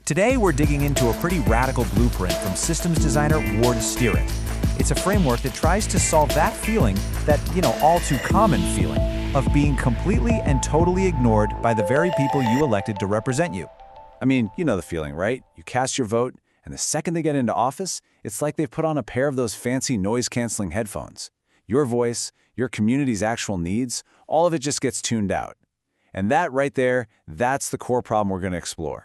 Today, we're digging into a pretty radical blueprint from systems designer Ward Steering. It's a framework that tries to solve that feeling, that, all too common feeling, of being completely and totally ignored by the very people you elected to represent you. I mean, you know the feeling, right? You cast your vote, and the second they get into office, it's like they've put on a pair of those fancy noise-canceling headphones. Your voice, your community's actual needs, all of it just gets tuned out. And that right there, that's the core problem we're going to explore.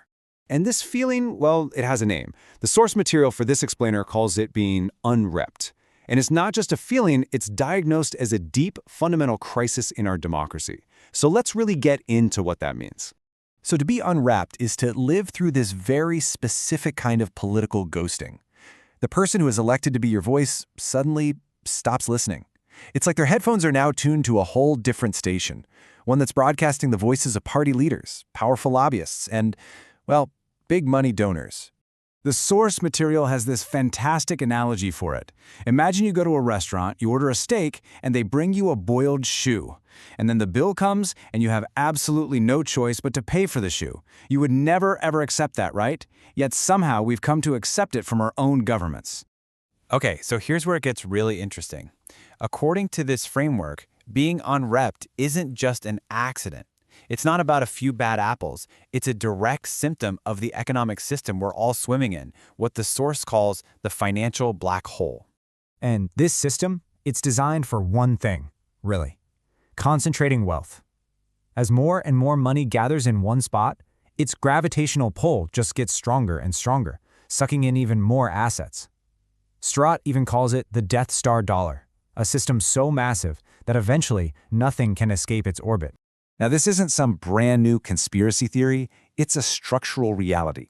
And this feeling, well, it has a name. The source material for this explainer calls it being unrepped. And it's not just a feeling, it's diagnosed as a deep, fundamental crisis in our democracy. So let's really get into what that means. So to be unwrapped is to live through this very specific kind of political ghosting. The person who is elected to be your voice suddenly stops listening. It's like their headphones are now tuned to a whole different station, one that's broadcasting the voices of party leaders, powerful lobbyists, and, well, big money donors. The source material has this fantastic analogy for it. Imagine you go to a restaurant, you order a steak, and they bring you a boiled shoe. And then the bill comes, and you have absolutely no choice but to pay for the shoe. You would never, ever accept that, right? Yet somehow we've come to accept it from our own governments. Okay, so here's where it gets really interesting. According to this framework, being unrepped isn't just an accident. It's not about a few bad apples. It's a direct symptom of the economic system we're all swimming in, what the source calls the financial black hole. And this system, it's designed for one thing, really: concentrating wealth. As more and more money gathers in one spot, its gravitational pull just gets stronger and stronger, sucking in even more assets. Strout even calls it the Death Star dollar, a system so massive that eventually nothing can escape its orbit. Now, this isn't some brand new conspiracy theory, it's a structural reality.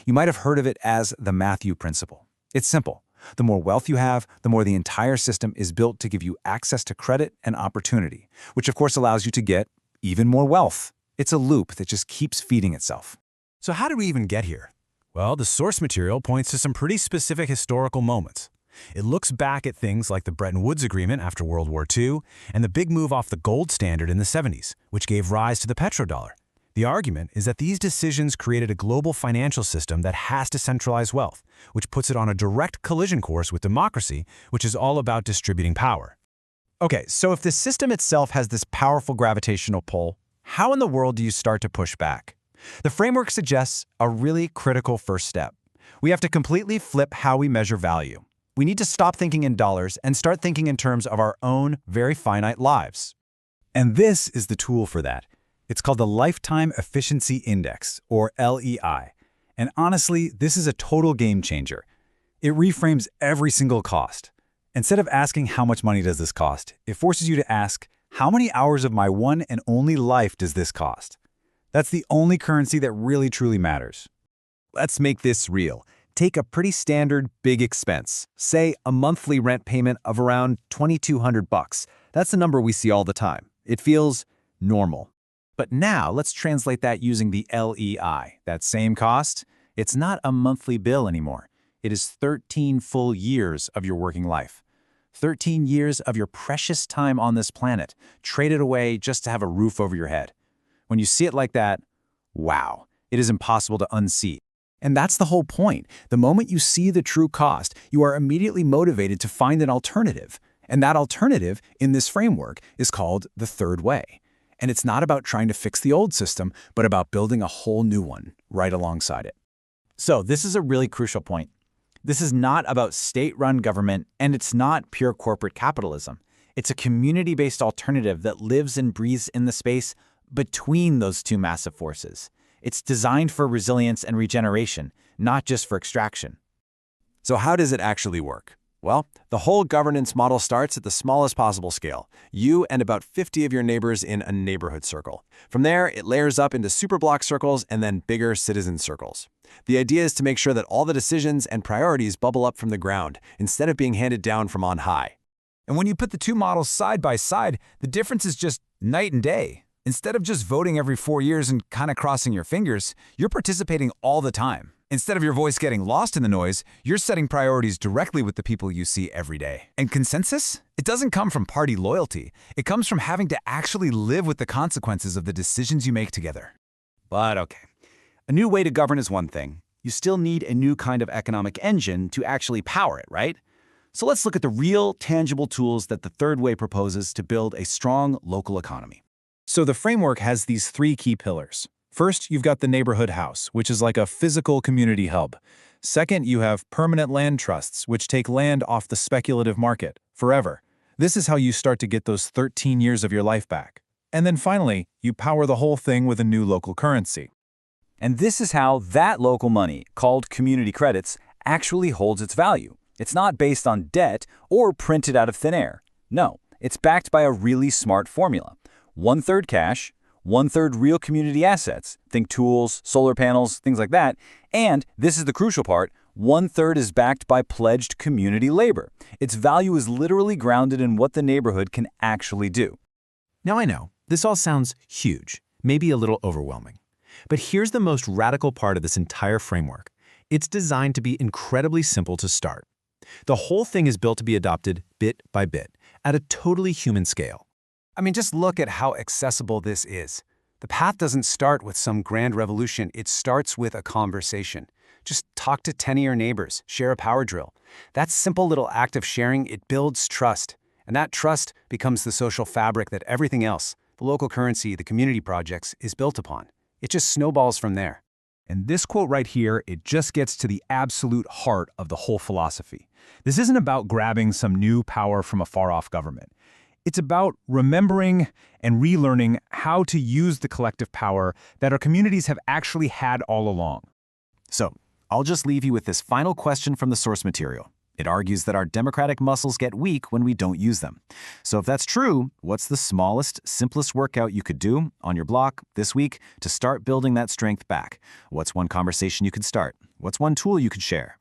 You might have heard of it as the Matthew Principle. It's simple. The more wealth you have, the more the entire system is built to give you access to credit and opportunity, which of course allows you to get even more wealth. It's a loop that just keeps feeding itself. So how did we even get here? Well, the source material points to some pretty specific historical moments. It looks back at things like the Bretton Woods Agreement after World War II and the big move off the gold standard in the 70s, which gave rise to the petrodollar. The argument is that these decisions created a global financial system that has to centralize wealth, which puts it on a direct collision course with democracy, which is all about distributing power. Okay, so if the system itself has this powerful gravitational pull, how in the world do you start to push back? The framework suggests a really critical first step. We have to completely flip how we measure value. We need to stop thinking in dollars and start thinking in terms of our own very finite lives. And this is the tool for that. It's called the Lifetime Efficiency Index, or LEI. And honestly, this is a total game changer. It reframes every single cost. Instead of asking how much money does this cost, it forces you to ask, how many hours of my one and only life does this cost? That's the only currency that really truly matters. Let's make this real. Take a pretty standard big expense, say a monthly rent payment of around $2,200. That's the number we see all the time. It feels normal. But now let's translate that using the LEI. That same cost, it's not a monthly bill anymore. It is 13 full years of your working life. 13 years of your precious time on this planet, traded away just to have a roof over your head. When you see it like that, wow, it is impossible to unsee. And that's the whole point. The moment you see the true cost, you are immediately motivated to find an alternative. And that alternative in this framework is called the third way. And it's not about trying to fix the old system, but about building a whole new one right alongside it. So this is a really crucial point. This is not about state-run government, and it's not pure corporate capitalism. It's a community-based alternative that lives and breathes in the space between those two massive forces. It's designed for resilience and regeneration, not just for extraction. So how does it actually work? Well, the whole governance model starts at the smallest possible scale, you and about 50 of your neighbors in a neighborhood circle. From there, it layers up into superblock circles and then bigger citizen circles. The idea is to make sure that all the decisions and priorities bubble up from the ground, instead of being handed down from on high. And when you put the two models side by side, the difference is just night and day. Instead of just voting every 4 years and kind of crossing your fingers, you're participating all the time. Instead of your voice getting lost in the noise, you're setting priorities directly with the people you see every day. And consensus? It doesn't come from party loyalty. It comes from having to actually live with the consequences of the decisions you make together. But okay, a new way to govern is one thing. you still need a new kind of economic engine to actually power it, right? So let's look at the real, tangible tools that the third way proposes to build a strong local economy. So the framework has these three key pillars. First, you've got the neighborhood house, which is like a physical community hub. Second, you have permanent land trusts, which take land off the speculative market forever. This is how you start to get those 13 years of your life back. And then finally, you power the whole thing with a new local currency. And this is how that local money, called community credits, actually holds its value. It's not based on debt or printed out of thin air. No, it's backed by a really smart formula. 1/3 cash, 1/3 real community assets, think tools, solar panels, things like that, and, this is the crucial part, 1/3 is backed by pledged community labor. Its value is literally grounded in what the neighborhood can actually do. Now I know, this all sounds huge, maybe a little overwhelming. But here's the most radical part of this entire framework. It's designed to be incredibly simple to start. The whole thing is built to be adopted bit by bit, at a totally human scale. I mean, just look at how accessible this is. The path doesn't start with some grand revolution, it starts with a conversation. Just talk to 10 of your neighbors, share a power drill. That simple little act of sharing, it builds trust. And that trust becomes the social fabric that everything else, the local currency, the community projects, is built upon. It just snowballs from there. And this quote right here, it just gets to the absolute heart of the whole philosophy. This isn't about grabbing some new power from a far-off government. It's about remembering and relearning how to use the collective power that our communities have actually had all along. So, I'll just leave you with this final question from the source material. It argues that our democratic muscles get weak when we don't use them. So if that's true, what's the smallest, simplest workout you could do on your block this week to start building that strength back? What's one conversation you could start? What's one tool you could share?